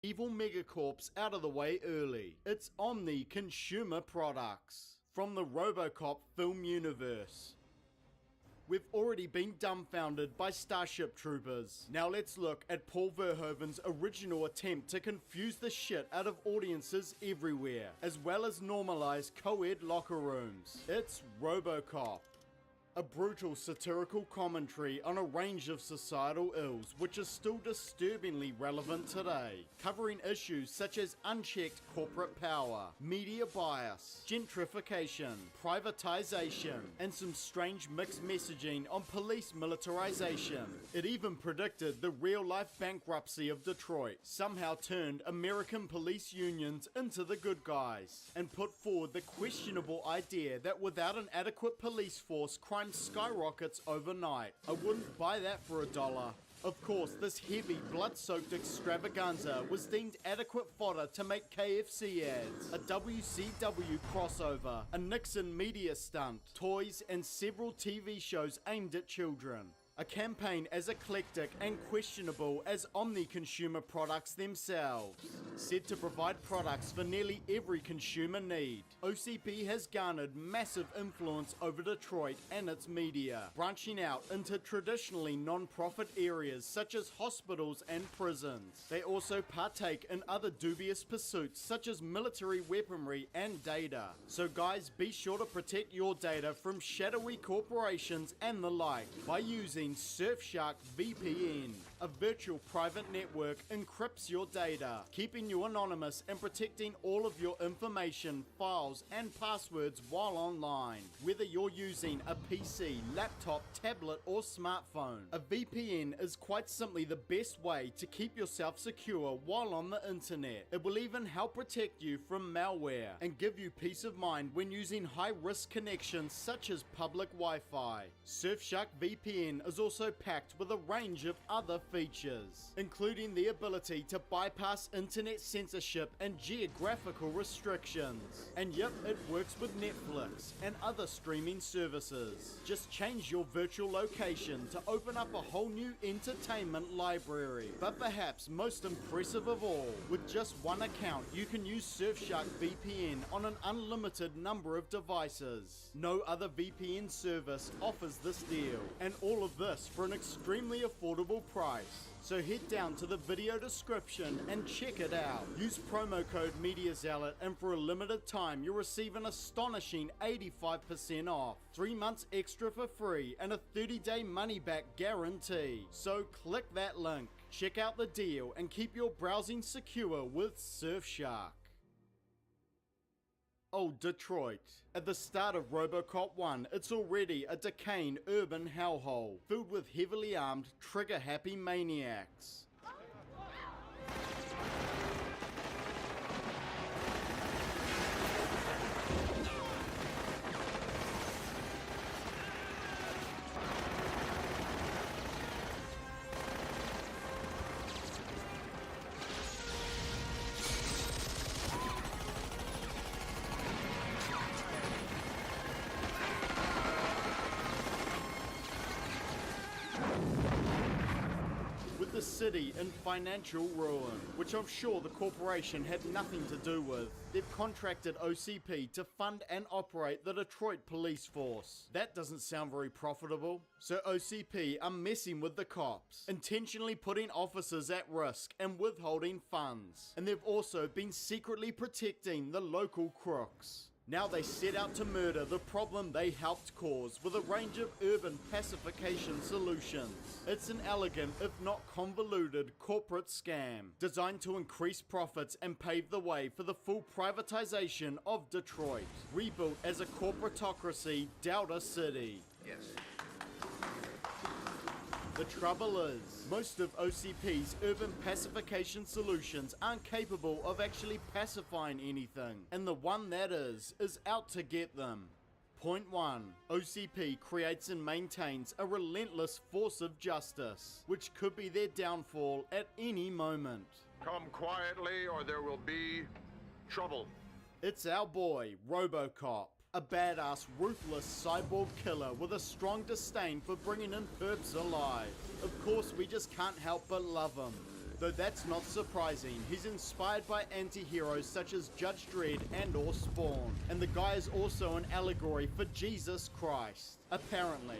Evil Megacorp's out of the way early. It's Omni Consumer Products from the RoboCop film universe. We've already been dumbfounded by Starship Troopers. Now let's look at Paul Verhoeven's original attempt to confuse the shit out of audiences everywhere, as well as normalize co-ed locker rooms. It's RoboCop. A brutal satirical commentary on a range of societal ills which is still disturbingly relevant today, covering issues such as unchecked corporate power, media bias, gentrification, privatization, and some strange mixed messaging on police militarization. It even predicted the real-life bankruptcy of Detroit, somehow turned American police unions into the good guys, and put forward the questionable idea that without an adequate police force, crime skyrockets overnight. I wouldn't buy that for $1. Of course, this heavy, blood-soaked extravaganza was deemed adequate fodder to make KFC ads, a WCW crossover, a Nixon media stunt, toys, and several TV shows aimed at children. A campaign as eclectic and questionable as Omni Consumer Products themselves, said to provide products for nearly every consumer need. OCP has garnered massive influence over Detroit and its media, branching out into traditionally non-profit areas such as hospitals and prisons. They also partake in other dubious pursuits such as military weaponry and data. So guys, be sure to protect your data from shadowy corporations and the like by using Surfshark VPN. A virtual private network encrypts your data, keeping you anonymous and protecting all of your information, files, and passwords while online. Whether you're using a PC, laptop, tablet, or smartphone, a VPN is quite simply the best way to keep yourself secure while on the internet. It will even help protect you from malware and give you peace of mind when using high-risk connections such as public Wi-Fi. Surfshark VPN is also packed with a range of other features, including the ability to bypass internet censorship and geographical restrictions. And yep, it works with Netflix and other streaming services. Just change your virtual location to open up a whole new entertainment library. But perhaps most impressive of all, with just one account, you can use Surfshark VPN on an unlimited number of devices. No other VPN service offers this deal, and all of this for an extremely affordable price. So head down to the video description and check it out. Use promo code MediaZealot and for a limited time you'll receive an astonishing 85% off, 3 months extra for free, and a 30-day money-back guarantee. So click that link, check out the deal, and keep your browsing secure with Surfshark. Oh, Detroit. At the start of RoboCop 1, it's already a decaying urban hellhole, filled with heavily armed, trigger-happy maniacs. The city in financial ruin, which I'm sure the corporation had nothing to do with. They've contracted OCP to fund and operate the Detroit police force. That doesn't sound very profitable. So OCP are messing with the cops, intentionally putting officers at risk and withholding funds. And they've also been secretly protecting the local crooks. Now they set out to murder the problem they helped cause with a range of urban pacification solutions. It's an elegant, if not convoluted, corporate scam designed to increase profits and pave the way for the full privatization of Detroit, rebuilt as a corporatocracy Delta City. Yes. The trouble is, most of OCP's urban pacification solutions aren't capable of actually pacifying anything, and the one that is out to get them. Point 1. OCP creates and maintains a relentless force of justice, which could be their downfall at any moment. Come quietly or there will be trouble. It's our boy, RoboCop. A badass, ruthless cyborg killer with a strong disdain for bringing in perps alive. Of course, we just can't help but love him. Though that's not surprising, he's inspired by anti-heroes such as Judge Dredd and or Spawn, and the guy is also an allegory for Jesus Christ, apparently.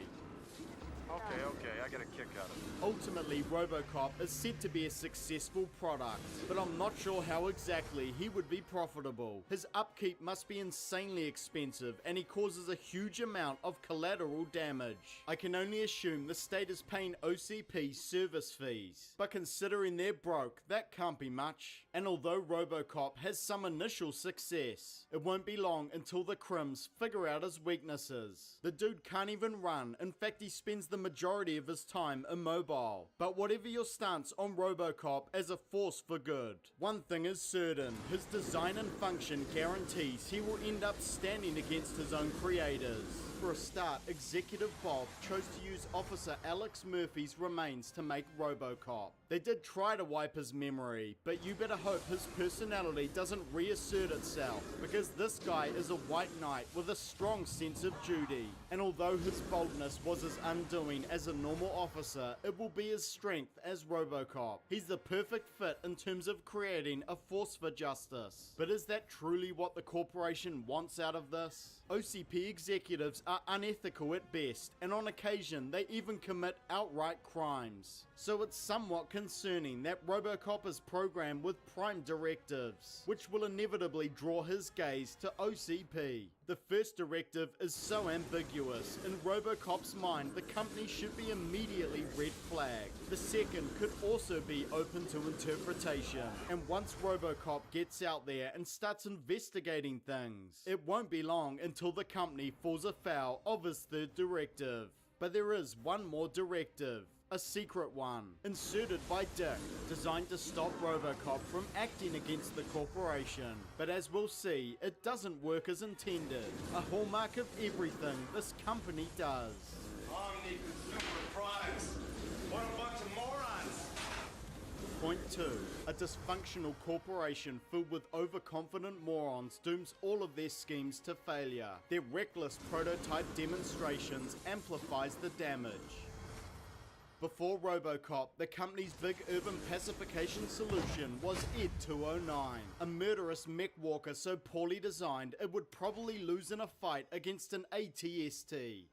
Okay, I get a kick out of it. Ultimately, RoboCop is said to be a successful product, but I'm not sure how exactly he would be profitable. His upkeep must be insanely expensive, and he causes a huge amount of collateral damage. I can only assume the state is paying OCP service fees, but considering they're broke, that can't be much. And although RoboCop has some initial success, it won't be long until the Crims figure out his weaknesses. The dude can't even run. In fact, he spends the majority of his time immobile. But whatever your stance on RoboCop as a force for good, one thing is certain: his design and function guarantees he will end up standing against his own creators. For a start, Executive Bob chose to use Officer Alex Murphy's remains to make RoboCop. They did try to wipe his memory, but you better hope his personality doesn't reassert itself, because this guy is a white knight with a strong sense of duty. And although his boldness was his undoing as a normal officer, it will be his strength as RoboCop. He's the perfect fit in terms of creating a force for justice. But is that truly what the corporation wants out of this? OCP executives are unethical at best, and on occasion they even commit outright crimes. So it's somewhat concerning that RoboCop is programmed with prime directives, which will inevitably draw his gaze to OCP. The first directive is so ambiguous. In RoboCop's mind, the company should be immediately red flagged. The second could also be open to interpretation. And once RoboCop gets out there and starts investigating things, it won't be long until the company falls afoul of his third directive. But there is one more directive. A secret one, inserted by Dick, designed to stop RoboCop from acting against the corporation. But as we'll see, it doesn't work as intended, a hallmark of everything this company does. Omni Consumer Products. What a bunch of morons! Point 2. A dysfunctional corporation filled with overconfident morons dooms all of their schemes to failure. Their reckless prototype demonstrations amplifies the damage. Before RoboCop, the company's big urban pacification solution was Ed 209, a murderous mech walker so poorly designed it would probably lose in a fight against an ATST.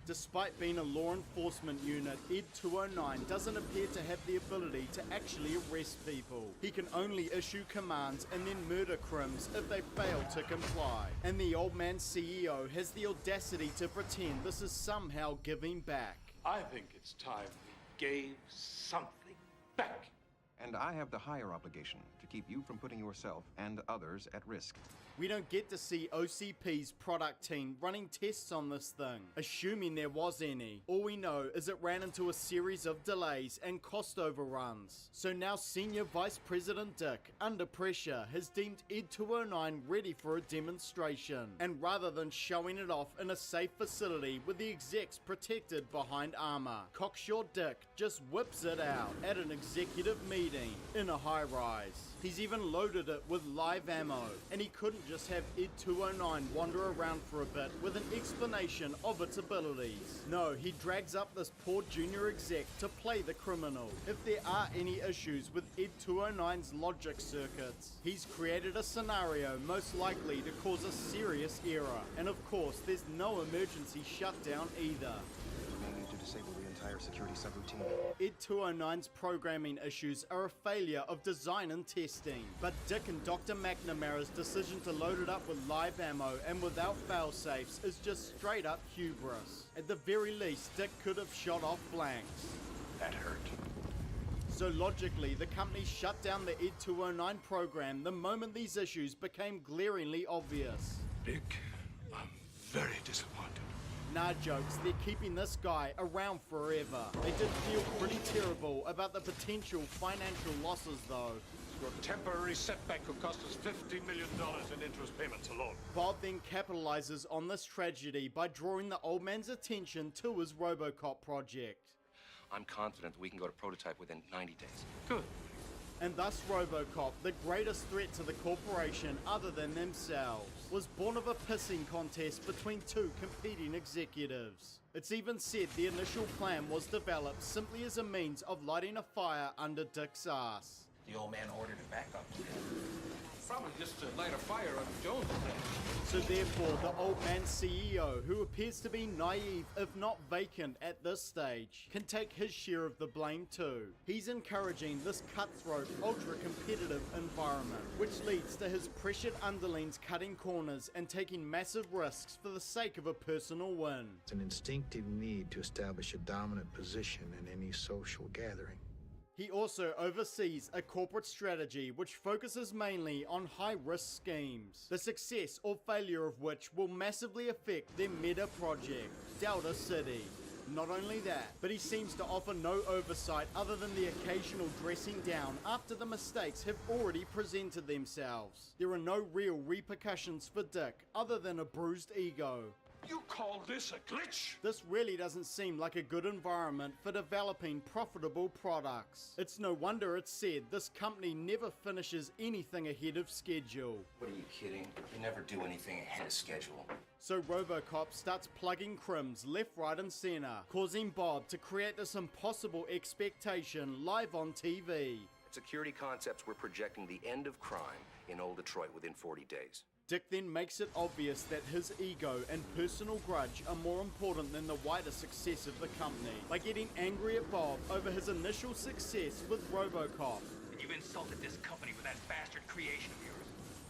Despite being a law enforcement unit, Ed 209 doesn't appear to have the ability to actually arrest people. He can only issue commands and then murder crims if they fail to comply. And the old man CEO has the audacity to pretend this is somehow giving back. I think it's time we gave something back. And I have the higher obligation to keep you from putting yourself and others at risk. We don't get to see OCP's product team running tests on this thing, assuming there was any. All we know is it ran into a series of delays and cost overruns. So now Senior Vice President Dick, under pressure, has deemed Ed 209 ready for a demonstration. And rather than showing it off in a safe facility with the execs protected behind armor, Cocksure Dick just whips it out at an executive meeting in a high-rise. He's even loaded it with live ammo, and he couldn't just have Ed 209 wander around for a bit with an explanation of its abilities. No, he drags up this poor junior exec to play the criminal. If there are any issues with Ed 209's logic circuits, he's created a scenario most likely to cause a serious error. And of course, there's no emergency shutdown either. We need to disable the entire security subroutine. Ed 209's programming issues are a failure of design and testing, but Dick and Dr. McNamara's decision to load it up with live ammo and without fail-safes is just straight up hubris. At the very least, Dick could have shot off blanks. That hurt. So logically, the company shut down the Ed 209 program the moment these issues became glaringly obvious. Dick, I'm very disappointed. Nah jokes, they're keeping this guy around forever. They did feel pretty terrible about the potential financial losses though. Your temporary setback could cost us $50 million in interest payments alone. Bob then capitalizes on this tragedy by drawing the old man's attention to his RoboCop project. I'm confident that we can go to prototype within 90 days. Good. And thus RoboCop, the greatest threat to the corporation other than themselves. was born of a pissing contest between two competing executives. It's even said the initial plan was developed simply as a means of lighting a fire under Dick's ass. The old man ordered a backup plan. Probably just to light a fire on Jones' plan. So therefore, the old man CEO, who appears to be naive if not vacant at this stage, can take his share of the blame too. He's encouraging this cutthroat, ultra-competitive environment, which leads to his pressured underlings cutting corners and taking massive risks for the sake of a personal win. It's an instinctive need to establish a dominant position in any social gathering. He also oversees a corporate strategy which focuses mainly on high-risk schemes, the success or failure of which will massively affect their meta project, Delta City. Not only that, but he seems to offer no oversight other than the occasional dressing down after the mistakes have already presented themselves. There are no real repercussions for Dick other than a bruised ego. You call this a glitch? This really doesn't seem like a good environment for developing profitable products. It's no wonder it's said this company never finishes anything ahead of schedule. What are you kidding? You never do anything ahead of schedule. So RoboCop starts plugging crims left, right and center, causing Bob to create this impossible expectation live on TV. At Security Concepts, we're projecting the end of crime in Old Detroit within 40 days. Dick then makes it obvious that his ego and personal grudge are more important than the wider success of the company, by getting angry at Bob over his initial success with RoboCop. And you've insulted this company with that bastard creation of yours.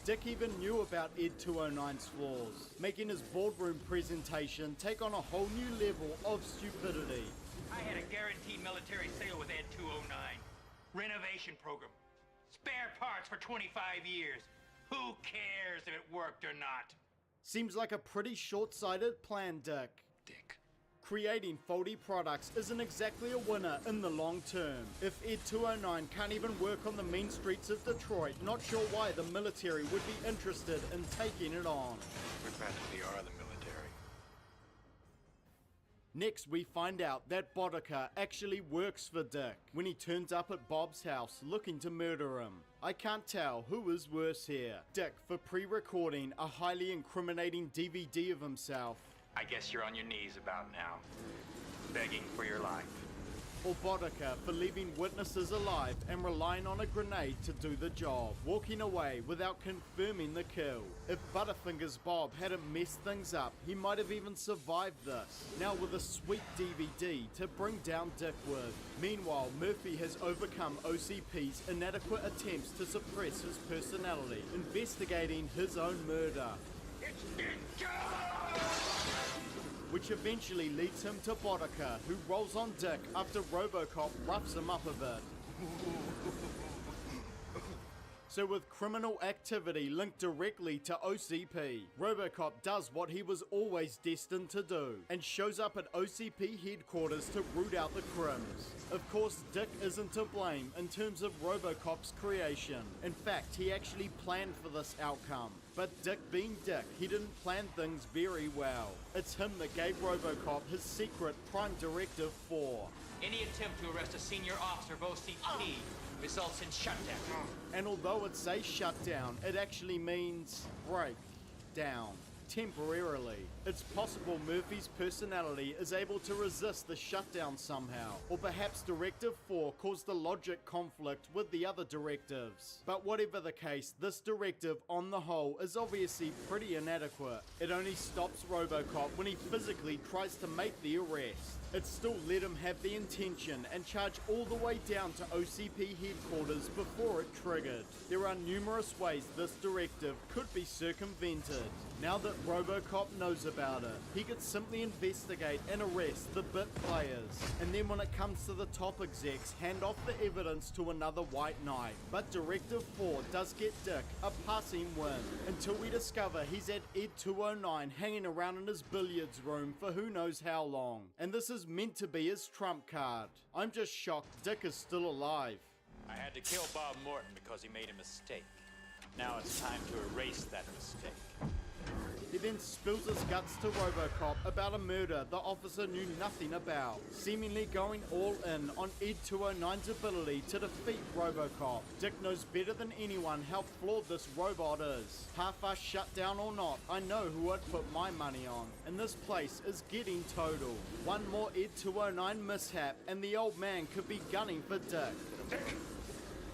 Dick even knew about Ed 209's flaws, making his boardroom presentation take on a whole new level of stupidity. I had a guaranteed military sale with Ed 209. Renovation program. Spare parts for 25 years. Who cares if it worked or not? Seems like a pretty short-sighted plan, Dick. Creating faulty products isn't exactly a winner in the long term. If Ed 209 can't even work on the mean streets of Detroit, not sure why the military would be interested in taking it on. We practically are the military. Next, we find out that Boddicker actually works for Dick when he turns up at Bob's house looking to murder him. I can't tell who is worse here, Dick for pre-recording a highly incriminating DVD of himself, I guess you're on your knees about now. Begging for your life. or Boddicker for leaving witnesses alive and relying on a grenade to do the job, walking away without confirming the kill. If Butterfingers Bob hadn't messed things up, he might have even survived this, now with a sweet DVD to bring down Dick with. Meanwhile, Murphy has overcome OCP's inadequate attempts to suppress his personality, investigating his own murder, which eventually leads him to Boddicker, who rolls on Dick after RoboCop roughs him up a bit. So with criminal activity linked directly to OCP, RoboCop does what he was always destined to do, and shows up at OCP headquarters to root out the crims. Of course, Dick isn't to blame in terms of RoboCop's creation. In fact, he actually planned for this outcome. But Dick being Dick, he didn't plan things very well. It's him that gave RoboCop his secret Prime Directive 4. Any attempt to arrest a senior officer of OCP results in shutdown. And although it says shutdown, it actually means break down. Temporarily. It's possible Murphy's personality is able to resist the shutdown somehow, or perhaps Directive 4 caused a logic conflict with the other directives. But whatever the case, this directive on the whole is obviously pretty inadequate. It only stops RoboCop when he physically tries to make the arrest. It still let him have the intention and charge all the way down to OCP headquarters before it triggered. There are numerous ways this directive could be circumvented. Now that RoboCop knows about it, he could simply investigate and arrest the bit players, and then when it comes to the top execs, hand off the evidence to another White Knight. But Directive 4 does get Dick a passing win, until we discover he's at Ed 209 hanging around in his billiards room for who knows how long. And this is meant to be his trump card. I'm just shocked Dick is still alive. I had to kill Bob Morton because he made a mistake. Now it's time to erase that mistake. He then spills his guts to RoboCop about a murder the officer knew nothing about, seemingly going all in on Ed 209's ability to defeat RoboCop. Dick knows better than anyone how flawed this robot is. Half-assed shutdown or not, I know who I'd put my money on, and this place is getting total. One more Ed 209 mishap and the old man could be gunning for Dick.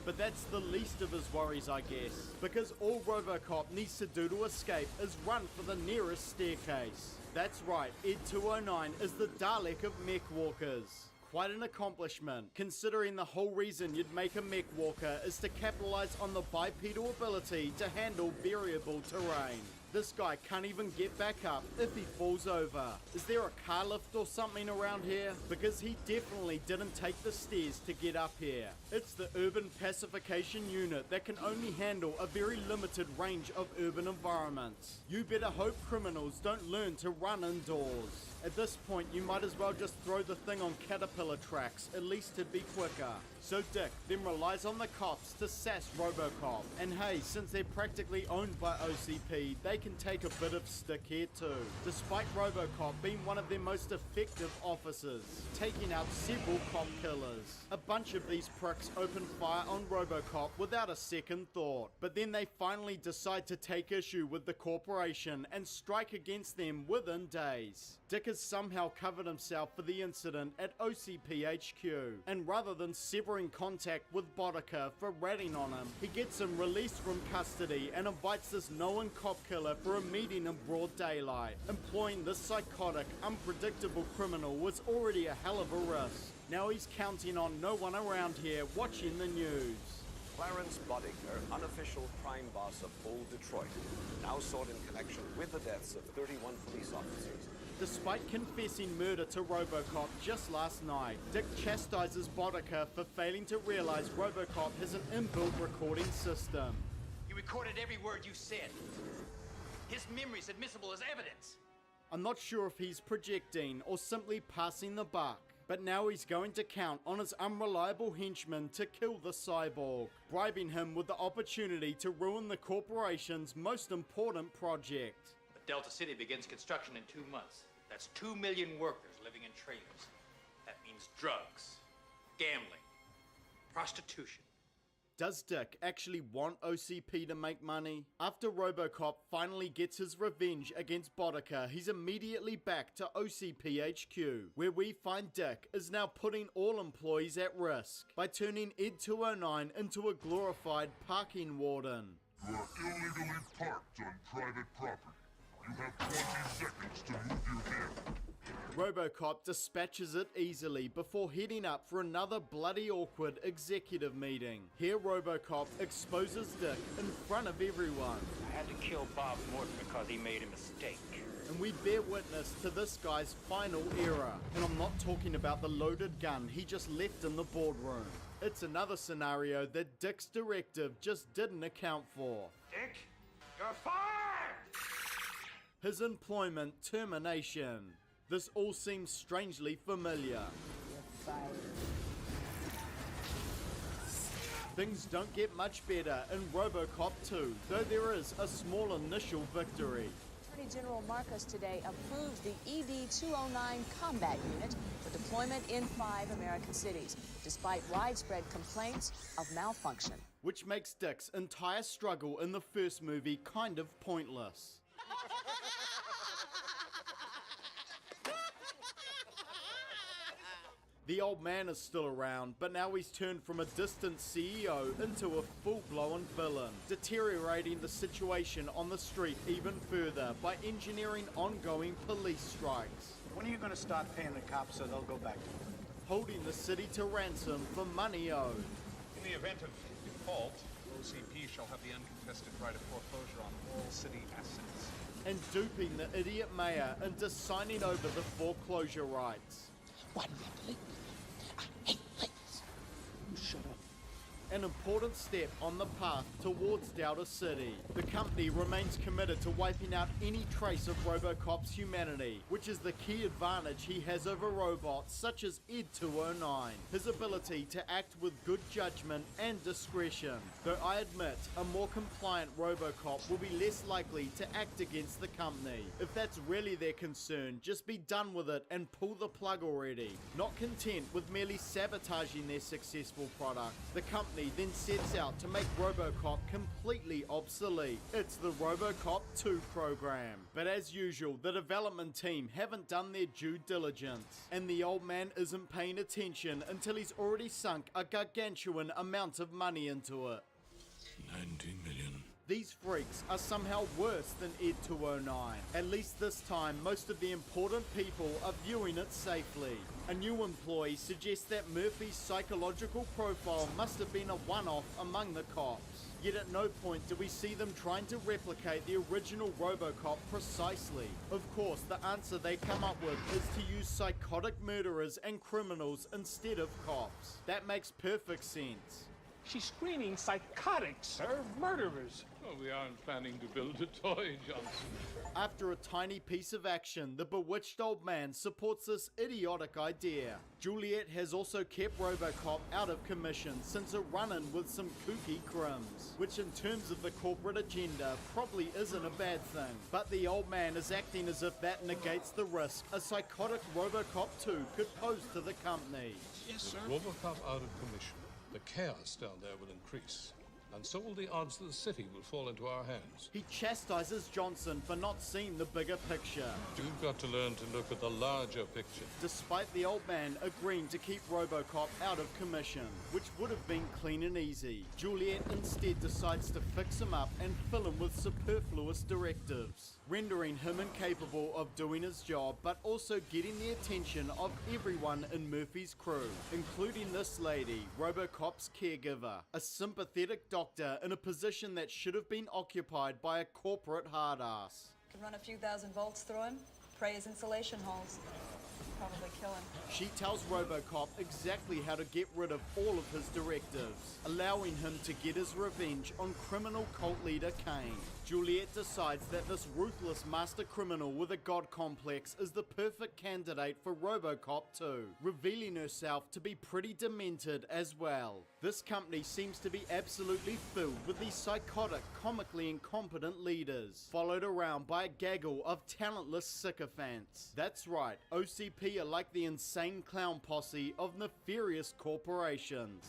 But that's the least of his worries, I guess, because all RoboCop needs to do to escape is run for the nearest staircase. That's right, Ed 209 is the Dalek of mech walkers. Quite an accomplishment, considering the whole reason you'd make a mech walker is to capitalize on the bipedal ability to handle variable terrain. This guy can't even get back up if he falls over. Is there a car lift or something around here? Because he definitely didn't take the stairs to get up here. It's the Urban Pacification Unit that can only handle a very limited range of urban environments. You better hope criminals don't learn to run indoors. At this point, you might as well just throw the thing on Caterpillar tracks, at least it'd be quicker. So Dick then relies on the cops to sass RoboCop. And hey, since they're practically owned by OCP, they can take a bit of stick here too. Despite RoboCop being one of their most effective officers, taking out several cop killers. A bunch of these pricks open fire on RoboCop without a second thought. But then they finally decide to take issue with the corporation and strike against them within days. Dick has somehow covered himself for the incident at OCP HQ, and rather than severing contact with Boddicker for ratting on him, he gets him released from custody and invites this known cop killer for a meeting in broad daylight. Employing this psychotic, unpredictable criminal was already a hell of a risk. Now he's counting on no one around here watching the news. Clarence Boddicker, unofficial crime boss of Old Detroit, now sought in connection with the deaths of 31 police officers. Despite confessing murder to RoboCop just last night, Dick chastises Boddicker for failing to realize RoboCop has an inbuilt recording system. He recorded every word you said. His memory's admissible as evidence. I'm not sure if he's projecting or simply passing the buck, but now he's going to count on his unreliable henchman to kill the cyborg, bribing him with the opportunity to ruin the corporation's most important project. But Delta City begins construction in 2 months. That's 2 million workers living in trailers. That means drugs, gambling, prostitution. Does Dick actually want OCP to make money? After RoboCop finally gets his revenge against Boddicker, he's immediately back to OCP HQ, where we find Dick is now putting all employees at risk by turning Ed 209 into a glorified parking warden. You are illegally parked on private property. You have 20 seconds to move your vehicle. RoboCop dispatches it easily before heading up for another bloody awkward executive meeting. Here RoboCop exposes Dick in front of everyone. I had to kill Bob Morton because he made a mistake. And we bear witness to this guy's final era. And I'm not talking about the loaded gun he just left in the boardroom. It's another scenario that Dick's directive just didn't account for. Dick, you're fired! His employment termination. This all seems strangely familiar. Things don't get much better in RoboCop 2, though there is a small initial victory. Attorney General Marcus today approved the ED-209 combat unit for deployment in 5 American cities, despite widespread complaints of malfunction. Which makes Dick's entire struggle in the first movie kind of pointless. The old man is still around, but now he's turned from a distant CEO into a full-blown villain, deteriorating the situation on the street even further by engineering ongoing police strikes. When are you going to start paying the cops so they'll go back to work? Holding the city to ransom for money owed. In the event of default, OCP shall have the uncontested right of foreclosure on all city assets. And duping the idiot mayor into signing over the foreclosure rights. Why do we have to leave? I hate ladies. You shut up. an important step on the path towards Delta City. The company remains committed to wiping out any trace of RoboCop's humanity, which is the key advantage he has over robots such as Ed 209, his ability to act with good judgment and discretion. Though I admit, a more compliant RoboCop will be less likely to act against the company. If that's really their concern, just be done with it and pull the plug already. Not content with merely sabotaging their successful product, the company then sets out to make RoboCop completely obsolete. It's the RoboCop 2 program. But as usual, the development team haven't done their due diligence, and the old man isn't paying attention until he's already sunk a gargantuan amount of money into it. 19 million. These freaks are somehow worse than Ed 209. At least this time, most of the important people are viewing it safely. A new employee suggests that Murphy's psychological profile must have been a one-off among the cops. Yet at no point do we see them trying to replicate the original RoboCop precisely. Of course, the answer they come up with is to use psychotic murderers and criminals instead of cops. That makes perfect sense. She's screaming psychotic, sir. Murderers. Oh, we aren't planning to build a toy, Johnson. After a tiny piece of action, the bewitched old man supports this idiotic idea. Juliet has also kept RoboCop out of commission since a run-in with some kooky crims, which in terms of the corporate agenda probably isn't a bad thing. But the old man is acting as if that negates the risk a psychotic RoboCop 2 could pose to the company. Yes, sir. With RoboCop out of commission, the chaos down there will increase, and so will the odds that the city will fall into our hands. He chastises Johnson for not seeing the bigger picture. You've got to learn to look at the larger picture. Despite the old man agreeing to keep RoboCop out of commission, which would have been clean and easy, Juliet instead decides to fix him up and fill him with superfluous directives, rendering him incapable of doing his job, but also getting the attention of everyone in Murphy's crew, including this lady, RoboCop's caregiver, a sympathetic doctor in a position that should have been occupied by a corporate hard-ass. Could run a few thousand volts through him, pray his insulation holes. Probably kill him. She tells RoboCop exactly how to get rid of all of his directives, allowing him to get his revenge on criminal cult leader Kane. Juliet decides that this ruthless master criminal with a god complex is the perfect candidate for RoboCop 2, revealing herself to be pretty demented as well. This company seems to be absolutely filled with these psychotic, comically incompetent leaders, followed around by a gaggle of talentless sycophants. That's right, OCP are like the insane clown posse of nefarious corporations.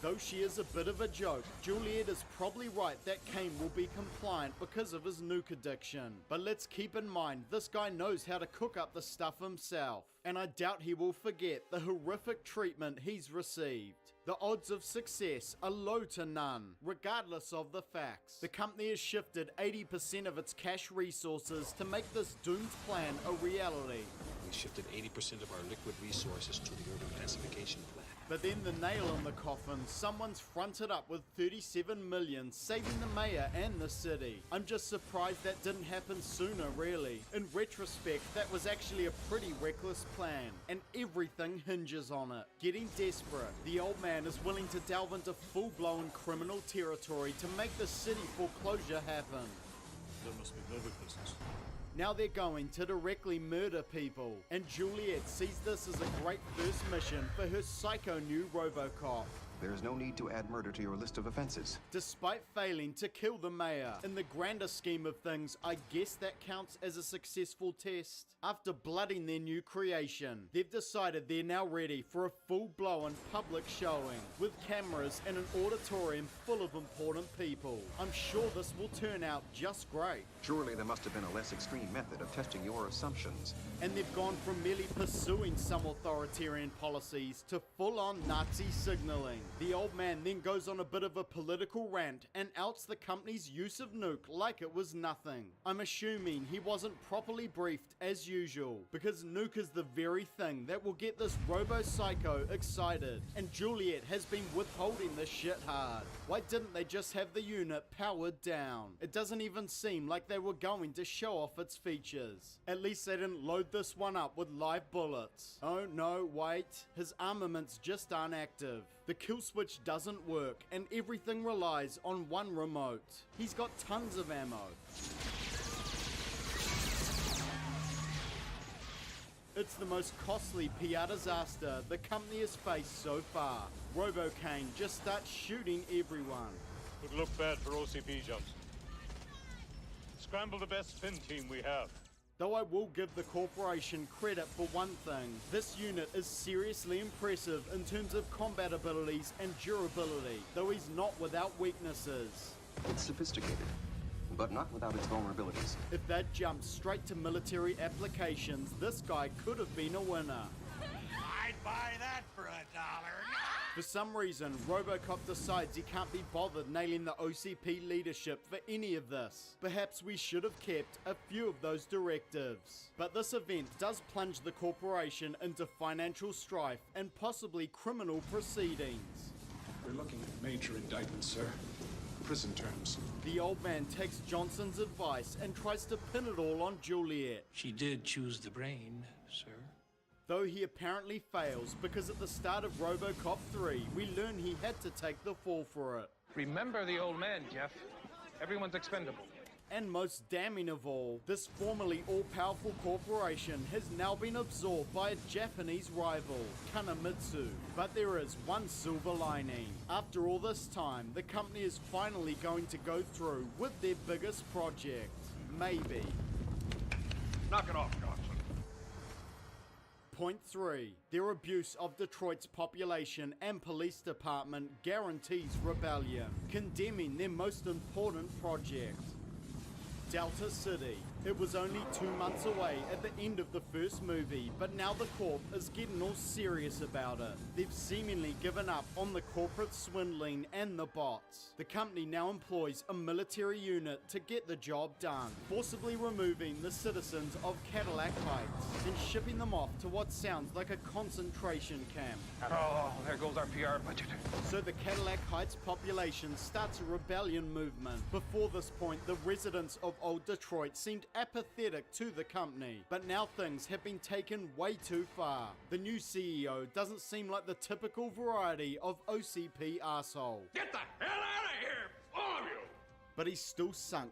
Though she is a bit of a joke, Juliet is probably right that Kane will be compliant because of his nuke addiction. But let's keep in mind, this guy knows how to cook up the stuff himself, and I doubt he will forget the horrific treatment he's received. The odds of success are low to none, regardless of the facts. The company has shifted 80% of its cash resources to make this doomed plan a reality. We shifted 80% of our liquid resources to the urban densification plan. But then the nail in the coffin, someone's fronted up with 37 million, saving the mayor and the city. I'm just surprised that didn't happen sooner, really. In retrospect, that was actually a pretty reckless plan, and everything hinges on it. Getting desperate, the old man is willing to delve into full-blown criminal territory to make the city foreclosure happen. There must be no witnesses. Now they're going to directly murder people, and Juliet sees this as a great first mission for her psycho new RoboCop. There is no need to add murder to your list of offenses. Despite failing to kill the mayor, in the grander scheme of things, I guess that counts as a successful test. After blooding their new creation, they've decided they're now ready for a full-blown public showing, with cameras and an auditorium full of important people. I'm sure this will turn out just great. Surely there must have been a less extreme method of testing your assumptions. And they've gone from merely pursuing some authoritarian policies to full-on Nazi signaling. The old man then goes on a bit of a political rant and outs the company's use of nuke like it was nothing. I'm assuming he wasn't properly briefed as usual, because nuke is the very thing that will get this robo-psycho excited, and Juliet has been withholding this shit hard. Why didn't they just have the unit powered down? It doesn't even seem like they were going to show off its features. At least they didn't load this one up with live bullets. Oh no, wait, his armaments just aren't active. The kill switch doesn't work and everything relies on one remote. He's got tons of ammo. It's the most costly PR disaster the company has faced so far. Robo-Kane just starts shooting everyone. Would look bad for OCP, Johnson. Scramble the best spin team we have. Though I will give the corporation credit for one thing, this unit is seriously impressive in terms of combat abilities and durability, though he's not without weaknesses. It's sophisticated, but not without its vulnerabilities. If they'd jumped straight to military applications, this guy could have been a winner. I'd buy that for $1. For some reason, RoboCop decides he can't be bothered nailing the OCP leadership for any of this. Perhaps we should have kept a few of those directives. But this event does plunge the corporation into financial strife and possibly criminal proceedings. We're looking at major indictments, sir. Prison terms. The old man takes Johnson's advice and tries to pin it all on Juliet. She did choose the brain, sir. Though he apparently fails, because at the start of RoboCop 3, we learn he had to take the fall for it. Remember the old man, Jeff. Everyone's expendable. And most damning of all, this formerly all-powerful corporation has now been absorbed by a Japanese rival, Kanemitsu. But there is one silver lining. After all this time, the company is finally going to go through with their biggest project. Maybe. Knock it off, Johnson. Point 3. Their abuse of Detroit's population and police department guarantees rebellion, condemning their most important project. Delta City. It was only 2 months away at the end of the first movie, but now the Corp is getting all serious about it. They've seemingly given up on the corporate swindling and the bots. The company now employs a military unit to get the job done, forcibly removing the citizens of Cadillac Heights and shipping them off to what sounds like a concentration camp. Oh, there goes our PR budget. So the Cadillac Heights population starts a rebellion movement. Before this point, the residents of Old Detroit seemed apathetic to the company, but now things have been taken way too far. The new CEO doesn't seem like the typical variety of OCP arsehole. Get the hell out of here, all of you! But he's still sunk